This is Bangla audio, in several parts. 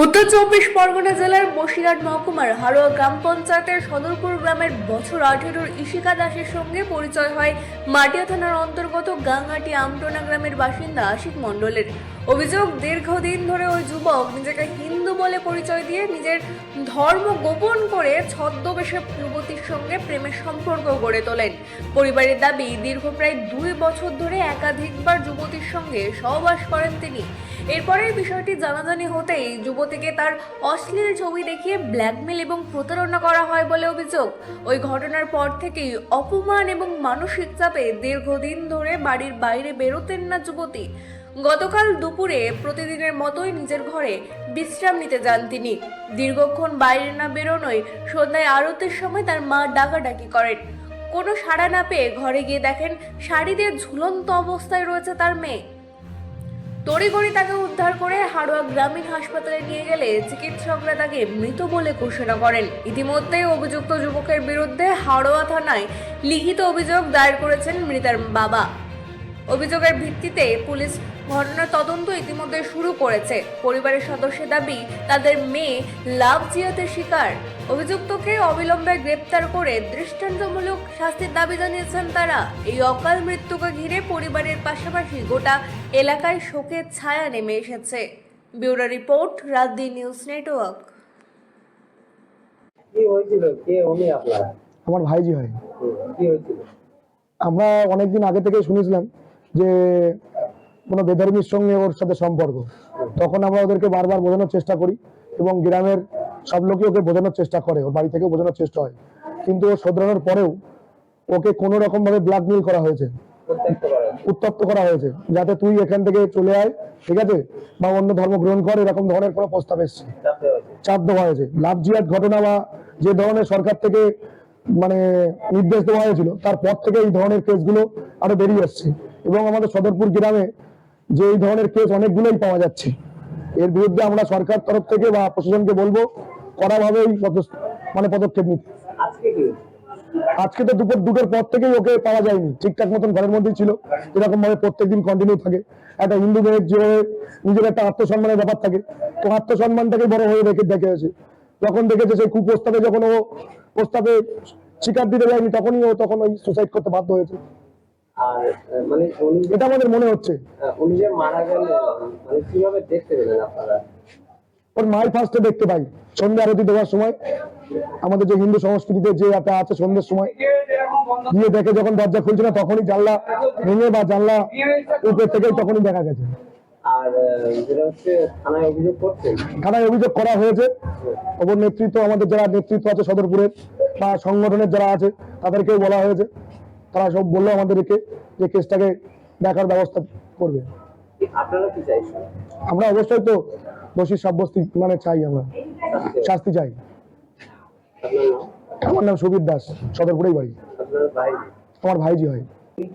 উত্তর চব্বিশ পরগনা জেলার বসিরহাট মহকুমার হারোয়া গ্রাম পঞ্চায়েতের সদরপুর গ্রামের বছর 18-র ইশিকা দাসের সঙ্গে পরিচয় হয় মাটিয়া থানার অন্তর্গত গাঙ্গাটি আমটোনা গ্রামের বাসিন্দা আশিক মণ্ডলের। অভিযোগ, দীর্ঘদিন ধরে ওই যুবক নিজেকে হিন্দু বলে পরিচয় দিয়ে নিজের ধর্ম গোপন করে ছদ্মবেশে যুবতীর সঙ্গে প্রেমের সম্পর্ক গড়ে তোলেন। পরিবারের দাবি, দীর্ঘ প্রায় 2 বছর ধরে একাধিকবার যুবতীর সঙ্গে সহবাস করেন তিনি। এরপরে বিষয়টি জানাজানি হতেই যুবতীকে তার অশ্লীল ছবি দেখিয়ে ব্ল্যাকমেল এবং প্রতারণা করা হয় বলে অভিযোগ। ওই ঘটনার পর থেকেই অপমান এবং মানসিক চাপে দীর্ঘদিন ধরে বাড়ির বাইরে বেরোতেন না যুবতী। গতকাল দুপুরে প্রতিদিনের মতোই নিজের ঘরে বিশ্রাম নিতে যান তিনি। দীর্ঘক্ষণ বাইরে না বেরোনোয় সন্ধ্যায় আরতির সময় তার মা ডাকাডাকি করেন। কোনো সাড়া না পেয়ে ঘরে গিয়ে দেখেন শাড়ি দিয়ে ঝুলন্ত অবস্থায় রয়েছে তার মেয়ে। তড়িঘড়ি তাকে উদ্ধার করে হারোয়া গ্রামীণ হাসপাতালে নিয়ে গেলে চিকিৎসকরা তাকে মৃত বলে ঘোষণা করেন। ইতিমধ্যে অভিযুক্ত যুবকের বিরুদ্ধে হারোয়া থানায় লিখিত অভিযোগ দায়ের করেছেন মৃতার বাবা। অভিযোগের ভিত্তিতে পুলিশ ঘটনার তদন্ত ইতিমধ্যে শুরু করেছে। পরিবারের সদস্যের দাবি, তাদের মেয়ে লাভ জিহাদের শিকার। অভিযুক্তকে অবিলম্বে গ্রেপ্তার করে দৃষ্টান্তমূলক শাস্তির দাবি জানিয়েছেন তারা। এই অকাল মৃত্যুকে ঘিরে পরিবারের পাশাপাশি গোটা এলাকায় শোকের ছায়া নেমে এসেছে। ব্যুরো রিপোর্ট, রাজদি নিউজ নেটওয়ার্ক। কি হয়েছিল? কে উনি আপনার? আমার ভাইজি হয়। কি হয়েছিল? আমরা অনেকদিন আগে থেকে শুনেছিলাম যে কোনো বেধর্মীর সঙ্গে ওর সাথে সম্পর্ক। তখন আমরা ওদেরকে বারবার বোঝানোর চেষ্টা করি এবং গ্রামের সব লোকই ওকে বোঝানোর চেষ্টা করে, ওর বাড়ি থেকে বোঝানোর চেষ্টা হয়, কিন্তু ও শোধরানোর পরেও ওকে কোনো রকম ভাবে ব্ল্যাকমেল করা হয়েছে, উত্তপ্ত করা হয়েছে, যাতে তুই এখান থেকে চলে আয়, ঠিক আছে, বা অন্য ধর্ম গ্রহণ কর, এরকম ধরনের কোনো প্রস্তাব এসছে, চাপ দেওয়া হয়েছে। লাভ জিহাদ ঘটনা বা যে ধরনের সরকার থেকে মানে নির্দেশ দেওয়া হয়েছিল, তারপর থেকে এই ধরনের কেসগুলো আরো বেরিয়ে আসছে এবং আমাদের সদরপুর গ্রামে যে এই ধরনের কেস অনেকগুলোই পাওয়া যাচ্ছে। এর বিরুদ্ধে আমরা সরকার তরফ থেকে বা প্রশাসনকে বলবো কড়াভাবে পদক্ষেপ নিতে। আজকে তো দুপুর 2টোর পর থেকেই ওকে পাওয়া যায়নি, ঠিকঠাক মতন ঘরের মধ্যেই ছিল, এরকম ভাবে প্রত্যেকদিন কন্টিনিউ থাকে। একটা হিন্দু মেয়ের যে নিজের একটা আত্মসম্মানের ব্যাপার থাকে, তো আত্মসম্মানটাকে বড় হয়ে দেখে আছে। যখন দেখেছে সেই কুপ্রস্তাবে, যখন ও প্রস্তাবে স্বীকার দিতে যায়নি, তখন ওই সুসাইড করতে বাধ্য হয়েছে। আর মানে এটা আমাদের মনে হচ্ছে। উনি যে মারা গেলেন, মানে কিভাবে দেখতে পেলেন আপনারা? ওর মাই ফার্স্টে দেখতে পাই সন্ধ্যা আরতি দেওয়ার সময়। আমাদের যে হিন্দু সংস্কৃতিতে যে একটা আছে, সন্ধ্যের সময় গিয়ে দেখে, যখন দরজা খুলছে না তখনই জানলা ভেঙে বা জানলা উপর থেকে তখনই দেখা গেছে। আর যেটা হচ্ছে থানায় অভিযোগ করছেন? থানায় অভিযোগ করা হয়েছে। ওপর নেতৃত্ব, আমাদের যারা নেতৃত্ব আছে সদরপুরের বা সংগঠনের যারা আছে, তাদেরকেও বলা হয়েছে। তারা সব বললো আমাদেরকে যে কেসটাকে দেখার ব্যবস্থা করবে। আপনারা কি চাইছেন? আমরা অবশ্যই তো দোষী সাব্যস্তি চাই, আমরা শাস্তি চাই। আমার নাম সুবীর দাস, সদরপুরেই বাড়ি। আপনার ভাই? আমার ভাইজি হয়।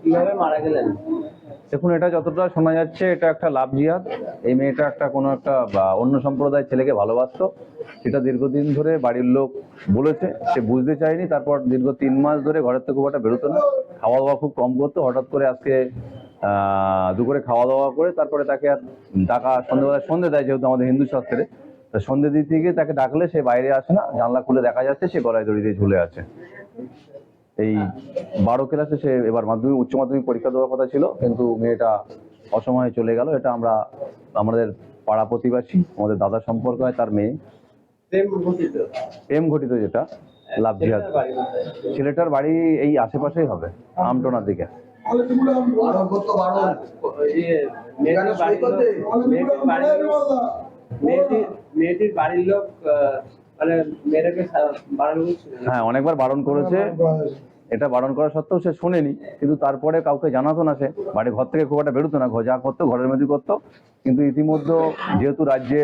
কিভাবে মারা গেলেন? দেখুন, এটা যতটা শোনা যাচ্ছে, এটা একটা লাভ জিহাদ। এই মেয়েটা কোনো একটা অন্য সম্প্রদায়ের ছেলেকে ভালোবাসতো, সেটা দীর্ঘদিন ধরে বাড়ির লোক বলেছে, সে বুঝতে চায়নি। তারপর দীর্ঘ 3 মাস ধরে ঘরের থেকে খুব একটা বেরোতো না, খাওয়া দাওয়া খুব কম করতো। হঠাৎ করে আজকে দুপুরে খাওয়া দাওয়া করে তারপরে তাকে আর ডাকা, সন্ধ্যেবেলায় সন্ধে দেয়, যেহেতু আমাদের হিন্দু শাস্ত্রে, তা সন্ধে দিতে গিয়ে তাকে ডাকলে সে বাইরে আসে না। জানলা খুলে দেখা যাচ্ছে সে গলায় দড়ি দিয়ে ঝুলে আছে। এই 12 ক্লাসে সে এবার উচ্চ মাধ্যমিক পরীক্ষা দেওয়ার কথা ছিল, কিন্তু মেয়েটা অসময়ে চলে গেল। এটা আমাদের পাড়া প্রতিবেশী, আমাদের দাদা সম্পর্ক হয়, তার মেয়ে। প্রেম ঘটিত যেটা লাভ জিহাদ। ছেলেটার বাড়ি এই আশেপাশেই হবে, আমটোনার দিকে। মেয়েটির বাড়ির লোক মানে মেয়েটাকে হ্যাঁ, অনেকবার বারণ করেছে। এটা বারণ করা সত্ত্বেও সে শোনেনি, কিন্তু তারপরে কাউকে জানাতো না। সে বাড়ি ঘর থেকে খুব একটা বেরোতো না, যা করতো ঘরের মধ্যে করতো। কিন্তু ইতিমধ্যে যেহেতু রাজ্যে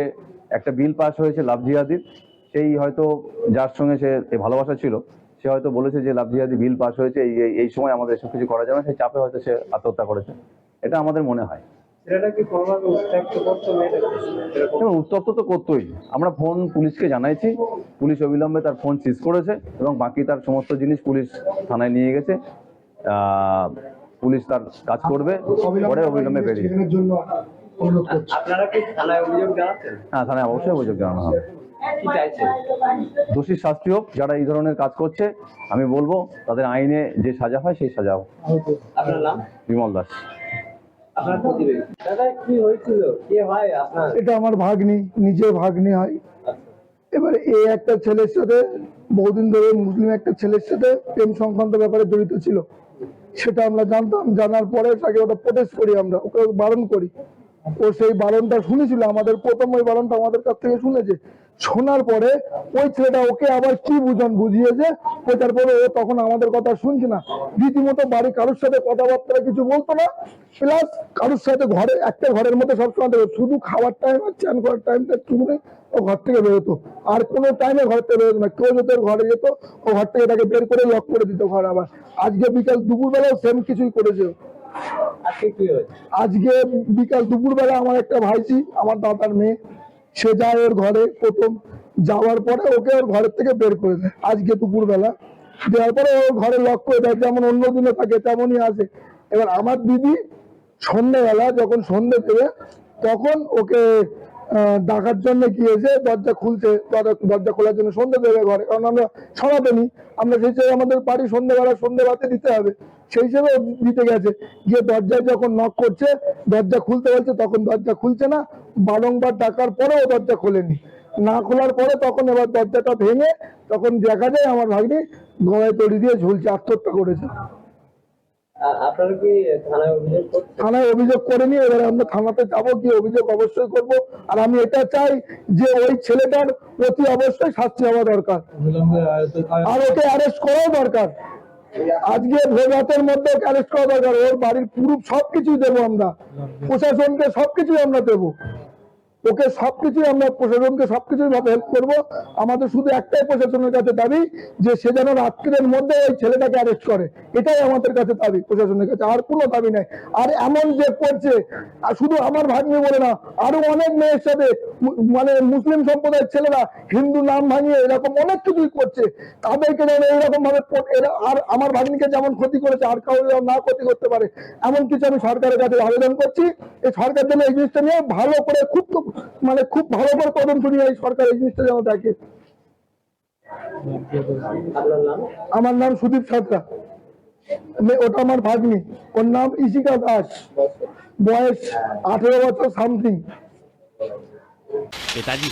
একটা বিল পাস হয়েছে লাভ জিহাদির, সেই হয়তো যার সঙ্গে সে ভালোবাসা ছিল, সে হয়তো বলেছে যে লাভ জিহাদি বিল পাস হয়েছে, এই সময় আমাদের এসব কিছু করা যাবে না, সেই চাপে হয়তো সে আত্মহত্যা করেছে, এটা আমাদের মনে হয়। উত্তপ্ত তো করতোই। আমরা ফোন পুলিশকে জানাইছি, পুলিশ অবিলম্বে তার ফোন সিজ করেছে এবং বাকি তার সমস্ত জিনিস পুলিশ থানায় নিয়ে গেছে। পুলিশ তার কাজ করবে, পরে অবিলম্বে বেরিয়ে। অনুরোধ করছি। আপনারা কি থানায় অভিযোগ জানাচ্ছেন? হ্যাঁ, থানায় অবশ্যই অভিযোগ জানানো হবে। কি চাইছেন? দোষী শাস্তি হোক, যারা এই ধরনের কাজ করছে আমি বলবো তাদের আইনে যে সাজা হয় সেই সাজা হোক। আপনার নাম? বিমল দাস। আপনার প্রতিবেশী। দাদা কি হয়েছিল? কে হয় আপনার? এটা আমার ভাগ্নি, নিজের ভাগ্নি হয়। এবারে এই একটা ছেলের সাথে বহুদিন ধরে মুসলিম একটা ছেলের সাথে প্রেম সংক্রান্ত ব্যাপারে জড়িত ছিল, সেটা আমরা জানতাম। জানার পরে তাকে ওটা প্রোটেস্ট করি, আমরা ওকে বারণ করি। ও সেই বারণটা শুনেছিল, আমাদের প্রথম ওই বারণটা আমাদের কাছ থেকে শুনেছে। শোনার পরে ওই ছেলেটা ওকে আবার কি বুঝিয়েছে, ওটার পরে ও তখন আমাদের কথা শুনছে না, রীতিমতো বাড়ি কারোর সাথে কথাবার্তা কিছু বলতো না, প্লাস কারোর সাথে ঘরে একটা ঘরের মধ্যে সবসময় থাকতো, শুধু খাওয়ার টাইম আর চান করার টাইমটা একটু করে ও ঘর থেকে বেরোতো, আর কোনো টাইমে ঘর থেকে বেরোতো না। কেউ যদি ওর ঘরে যেত, ও ঘর থেকে তাকে বের করে লক করে দিত ঘর। আবার আজকে বিকাল দুপুরবেলাও সেম কিছুই করেছে। আজকে কি হয়েছে? আজকে বিকাল দুপুরবেলা আমার একটা ভাইজি, আমার দাদার মেয়ে, সে যায় ওর ঘরে। প্রথম যাওয়ার পরে ওকে ওর ঘরের থেকে বের করে দেয় আজকে দুপুরবেলা। দেওয়ার পরে ওর ঘরে লক করে দেয়, যেমন অন্য দিনে থাকে তেমনই আসে। এবার আমার দিদি সন্ধ্যেবেলা যখন সন্ধ্যে দেবে, তখন ওকে ডাকার জন্য গিয়েছে, দরজা খুলছে, দরজা খোলার জন্য সন্ধ্যে দেবে ঘরে, কারণ আমরা সনাতনী, আমরা সেই হিসেবে আমাদের বাড়ি সন্ধ্যেবেলা সন্ধ্যে বাতি দিতে হবে, সেই হিসেবে ও দিতে গেছে। গিয়ে দরজায় যখন নক করছে, দরজা খুলতে বলছে, তখন দরজা খুলছে না। বারংবার ডাকার পরে ও দরজা খোলেনি। না খোলার পরে তখন এবার দরজাটা ভেঙে তখন দেখা যায় আমার ভাগ্নি গলায় দড়ি দিয়ে ঝুলছে, আত্মহত্যা করেছে। আপনারা কি থানায় অভিযোগ করছেন? থানায় অভিযোগ করেনি, এবারে আমরা থানাতে যাবো, কি অভিযোগ অবশ্যই করব। আর আমি এটা চাই যে ওই ছেলেটার প্রতি অবশ্যই শাস্তি হওয়া দরকার, আর ওকে অ্যারেস্ট করাও দরকার। আজকে ভোর রাতের মধ্যে ওকে অ্যারেস্ট করা দরকার। ওর বাড়ির প্রুফ সবকিছুই দেবো আমরা, প্রশাসনকে সবকিছুই আমরা দেবো, ওকে সবকিছুই আমরা প্রশাসনকে সবকিছুই ভাবে হেল্প করবো। আমাদের শুধু একটাই প্রশাসনের কাছে দাবি, যে সে যেন রাত্রির মধ্যে ওই ছেলেটাকে অ্যারেস্ট করে, এটাই আমাদের কাছে দাবি প্রশাসনের কাছে, আর কোনো দাবি নাই। আর এমন যে করছে, আর শুধু আমার ভাগ্নি বলে না, আরো অনেক মেয়ের সাথে, মানে মুসলিম সম্প্রদায়ের ছেলেরা হিন্দু নাম ভাঙিয়ে এরকম অনেক কিছুই করছে, তাদেরকে যেন এইরকম ভাবে আর আমার ভাগ্নিকে যেমন ক্ষতি করেছে, আর কাউকে যেন না ক্ষতি করতে পারে, এমন কিছু আমি সরকারের কাছে আবেদন করছি। এই সরকার যেন এই জিনিসটা নিয়ে ভালো করে খুব ভালো করে তদন্ত নিয়ে এই সরকার এই জিনিসটা যেন দেখে। আপনার নাম? আমার নাম সুদীপ সাঁতরা, ওটা আমার ভাগ্নি, ওর নাম ইশিকা দাস, বয়স 18 বছর সামথিং। पिताजी